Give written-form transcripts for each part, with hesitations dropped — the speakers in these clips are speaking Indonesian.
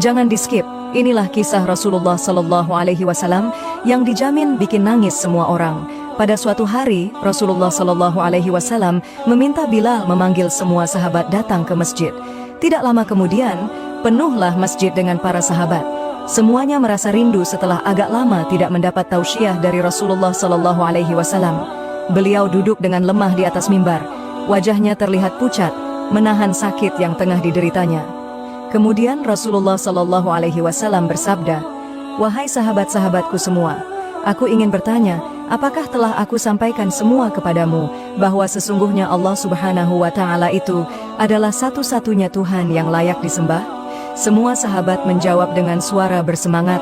Jangan di-skip. Inilah kisah Rasulullah Sallallahu Alaihi Wasallam yang dijamin bikin nangis semua orang. Pada suatu hari, Rasulullah Sallallahu Alaihi Wasallam meminta Bilal memanggil semua sahabat datang ke masjid. Tidak lama kemudian, penuhlah masjid dengan para sahabat. Semuanya merasa rindu setelah agak lama tidak mendapat tausiah dari Rasulullah Sallallahu Alaihi Wasallam. Beliau duduk dengan lemah di atas mimbar. Wajahnya terlihat pucat, menahan sakit yang tengah dideritanya. Kemudian Rasulullah Sallallahu Alaihi Wasallam bersabda, "Wahai sahabat-sahabatku semua, aku ingin bertanya, apakah telah aku sampaikan semua kepadamu bahwa sesungguhnya Allah Subhanahu wa Ta'ala itu adalah satu-satunya Tuhan yang layak disembah?" Semua sahabat menjawab dengan suara bersemangat,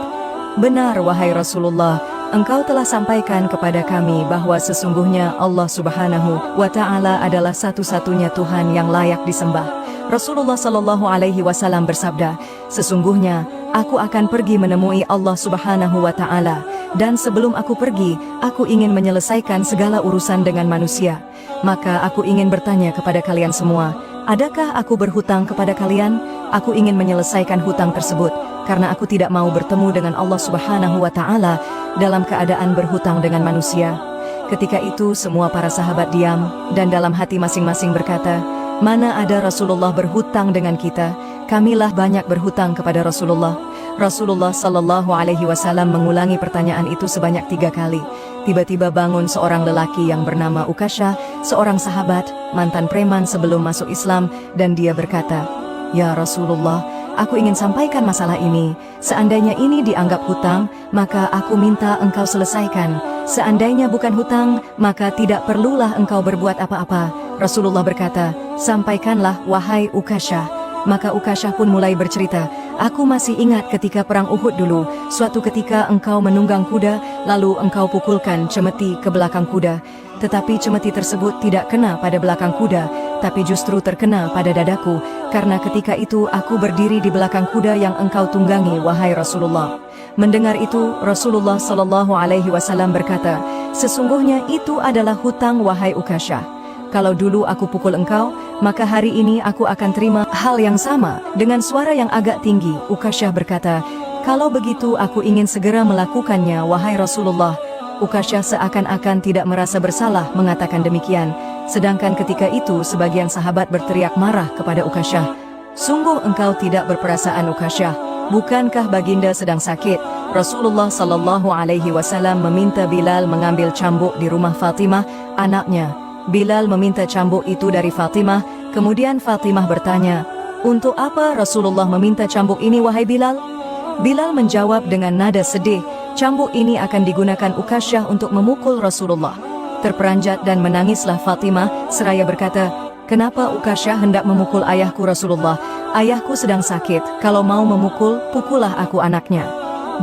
"Benar wahai Rasulullah, Engkau telah sampaikan kepada kami bahwa sesungguhnya Allah Subhanahu wa Ta'ala adalah satu-satunya Tuhan yang layak disembah." Rasulullah Sallallahu Alaihi Wasallam bersabda, "Sesungguhnya aku akan pergi menemui Allah Subhanahu wa Ta'ala, dan sebelum aku pergi, aku ingin menyelesaikan segala urusan dengan manusia. Maka aku ingin bertanya kepada kalian semua, adakah aku berhutang kepada kalian? Aku ingin menyelesaikan hutang tersebut, karena aku tidak mau bertemu dengan Allah Subhanahu wa Ta'ala dalam keadaan berhutang dengan manusia." Ketika itu semua para sahabat diam, dan dalam hati masing-masing berkata, "Mana ada Rasulullah berhutang dengan kita? Kamilah banyak berhutang kepada Rasulullah." Rasulullah Sallallahu Alaihi Wasallam mengulangi pertanyaan itu sebanyak 3 kali. Tiba-tiba bangun seorang lelaki yang bernama Ukasyah, seorang sahabat, mantan preman sebelum masuk Islam, dan dia berkata, "Ya Rasulullah, aku ingin sampaikan masalah ini. Seandainya ini dianggap hutang, maka aku minta engkau selesaikan. Seandainya bukan hutang, maka tidak perlulah engkau berbuat apa-apa." Rasulullah berkata, "Sampaikanlah wahai Ukasyah." Maka Ukasyah pun mulai bercerita, "Aku masih ingat ketika perang Uhud dulu, suatu ketika engkau menunggang kuda, lalu engkau pukulkan cemeti ke belakang kuda. Tetapi cemeti tersebut tidak kena pada belakang kuda, tapi justru terkena pada dadaku, karena ketika itu aku berdiri di belakang kuda yang engkau tunggangi, wahai Rasulullah." Mendengar itu, Rasulullah Sallallahu Alaihi Wasallam berkata, "Sesungguhnya itu adalah hutang wahai Ukasyah. Kalau dulu aku pukul engkau, maka hari ini aku akan terima hal yang sama." Dengan suara yang agak tinggi, Ukasyah berkata, "Kalau begitu aku ingin segera melakukannya, wahai Rasulullah." Ukasyah seakan-akan tidak merasa bersalah mengatakan demikian. Sedangkan ketika itu sebagian sahabat berteriak marah kepada Ukasyah, "Sungguh engkau tidak berperasaan, Ukasyah. Bukankah baginda sedang sakit?" Rasulullah Sallallahu Alaihi Wasallam meminta Bilal mengambil cambuk di rumah Fatimah, anaknya. Bilal meminta cambuk itu dari Fatimah. Kemudian Fatimah bertanya, "Untuk apa Rasulullah meminta cambuk ini, wahai Bilal?" Bilal menjawab dengan nada sedih, "Cambuk ini akan digunakan Ukasyah untuk memukul Rasulullah." Terperanjat dan menangislah Fatimah seraya berkata, "Kenapa Ukasyah hendak memukul ayahku Rasulullah? Ayahku sedang sakit, kalau mau memukul, pukullah aku anaknya."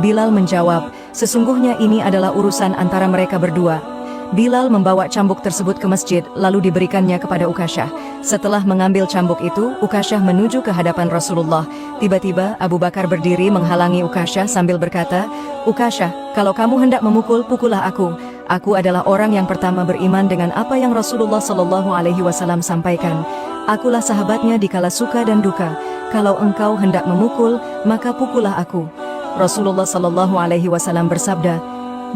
Bilal menjawab, "Sesungguhnya ini adalah urusan antara mereka berdua." Bilal membawa cambuk tersebut ke masjid, lalu diberikannya kepada Ukasyah. Setelah mengambil cambuk itu, Ukasyah menuju ke hadapan Rasulullah. Tiba-tiba Abu Bakar berdiri menghalangi Ukasyah sambil berkata, "Ukasyah, kalau kamu hendak memukul, pukullah aku. Aku adalah orang yang pertama beriman dengan apa yang Rasulullah Sallallahu Alaihi Wasallam sampaikan. Akulah sahabatnya di kala suka dan duka. Kalau engkau hendak memukul, maka pukullah aku." Rasulullah Sallallahu Alaihi Wasallam bersabda,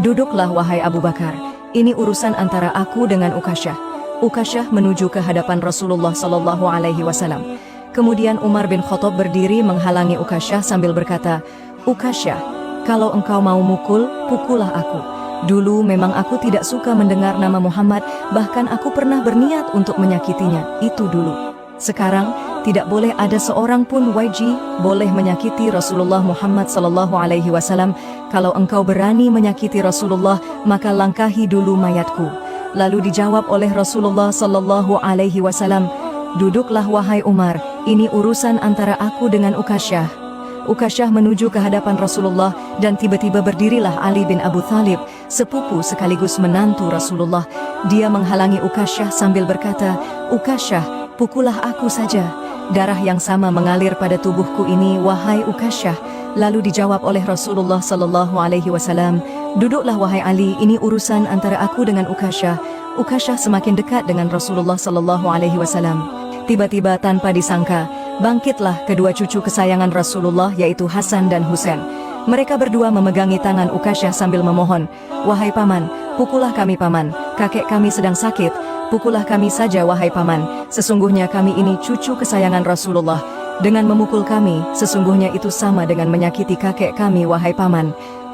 "Duduklah wahai Abu Bakar. Ini urusan antara aku dengan Ukasyah." Ukasyah menuju ke hadapan Rasulullah Sallallahu Alaihi Wasallam. Kemudian Umar bin Khattab berdiri menghalangi Ukasyah sambil berkata, "Ukasyah, kalau engkau mau mukul, pukullah aku. Dulu memang aku tidak suka mendengar nama Muhammad, bahkan aku pernah berniat untuk menyakitinya, itu dulu. Sekarang, tidak boleh ada seorang pun boleh menyakiti Rasulullah Muhammad Sallallahu Alaihi Wasallam. Kalau engkau berani menyakiti Rasulullah, maka langkahi dulu mayatku." Lalu dijawab oleh Rasulullah Sallallahu Alaihi Wasallam, "Duduklah wahai Umar, ini urusan antara aku dengan Ukasyah." Ukasyah menuju ke hadapan Rasulullah, dan tiba-tiba berdirilah Ali bin Abu Thalib, sepupu sekaligus menantu Rasulullah. Dia menghalangi Ukasyah sambil berkata, "Ukasyah, pukullah aku saja. Darah yang sama mengalir pada tubuhku ini, wahai Ukasyah." Lalu dijawab oleh Rasulullah Sallallahu Alaihi Wasallam, "Duduklah wahai Ali, ini urusan antara aku dengan Ukasyah." Ukasyah semakin dekat dengan Rasulullah Sallallahu Alaihi Wasallam. Tiba-tiba tanpa disangka, bangkitlah kedua cucu kesayangan Rasulullah yaitu Hasan dan Husain. Mereka berdua memegangi tangan Ukasyah sambil memohon, "Wahai paman, pukullah kami paman, kakek kami sedang sakit, pukullah kami saja wahai paman, sesungguhnya kami ini cucu kesayangan Rasulullah. Dengan memukul kami, sesungguhnya itu sama dengan menyakiti kakek kami wahai paman."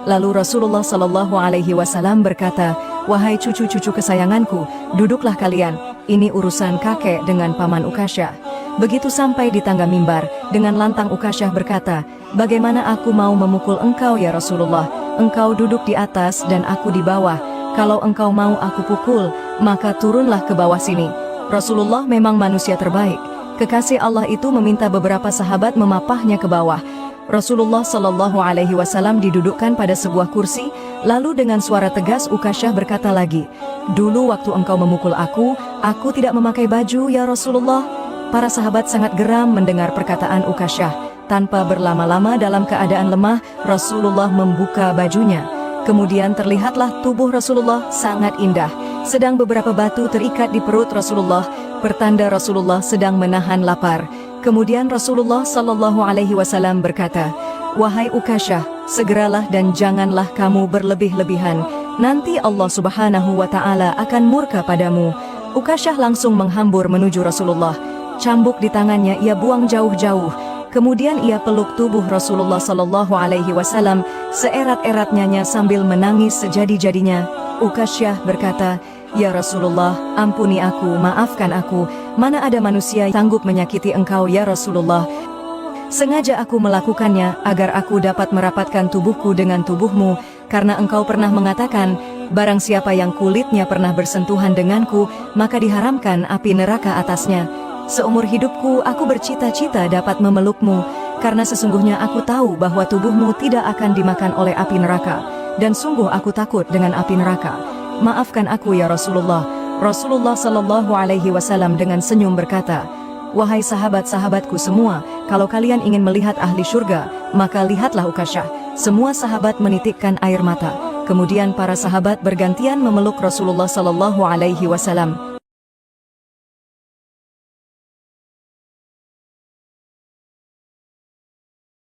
Lalu Rasulullah Shallallahu Alaihi Wasallam berkata, "Wahai cucu-cucu kesayanganku, duduklah kalian, ini urusan kakek dengan paman Ukasyah." Begitu sampai di tangga mimbar, dengan lantang Ukasyah berkata, "Bagaimana aku mau memukul engkau ya Rasulullah? Engkau duduk di atas dan aku di bawah. Kalau engkau mau aku pukul, maka turunlah ke bawah sini." Rasulullah memang manusia terbaik. Kekasih Allah itu meminta beberapa sahabat memapahnya ke bawah. Rasulullah Shallallahu Alaihi Wasallam didudukkan pada sebuah kursi, lalu dengan suara tegas Ukasyah berkata lagi, "Dulu waktu engkau memukul aku tidak memakai baju ya Rasulullah." Para sahabat sangat geram mendengar perkataan Ukasyah. Tanpa berlama-lama dalam keadaan lemah, Rasulullah membuka bajunya. Kemudian terlihatlah tubuh Rasulullah sangat indah, sedang beberapa batu terikat di perut Rasulullah, pertanda Rasulullah sedang menahan lapar. Kemudian Rasulullah Shallallahu Alaihi Wasallam berkata, "Wahai Ukasyah, segeralah dan janganlah kamu berlebih-lebihan. Nanti Allah Subhanahu wa Ta'ala akan murka padamu." Ukasyah langsung menghambur menuju Rasulullah. Cambuk di tangannya ia buang jauh-jauh. Kemudian ia peluk tubuh Rasulullah Shallallahu Alaihi Wasallam seerat-eratnya sambil menangis sejadi-jadinya. Ukasyah berkata, "Ya Rasulullah, ampuni aku, maafkan aku. Mana ada manusia yang sanggup menyakiti engkau ya Rasulullah. Sengaja aku melakukannya agar aku dapat merapatkan tubuhku dengan tubuhmu, karena engkau pernah mengatakan, barang siapa yang kulitnya pernah bersentuhan denganku, maka diharamkan api neraka atasnya. Seumur hidupku aku bercita-cita dapat memelukmu, karena sesungguhnya aku tahu bahwa tubuhmu tidak akan dimakan oleh api neraka, dan sungguh aku takut dengan api neraka. Maafkan aku ya Rasulullah." Rasulullah Shallallahu Alaihi Wasallam dengan senyum berkata, "Wahai sahabat-sahabatku semua, kalau kalian ingin melihat ahli surga, maka lihatlah Ukasyah." Semua sahabat menitikkan air mata. Kemudian para sahabat bergantian memeluk Rasulullah Shallallahu Alaihi Wasallam.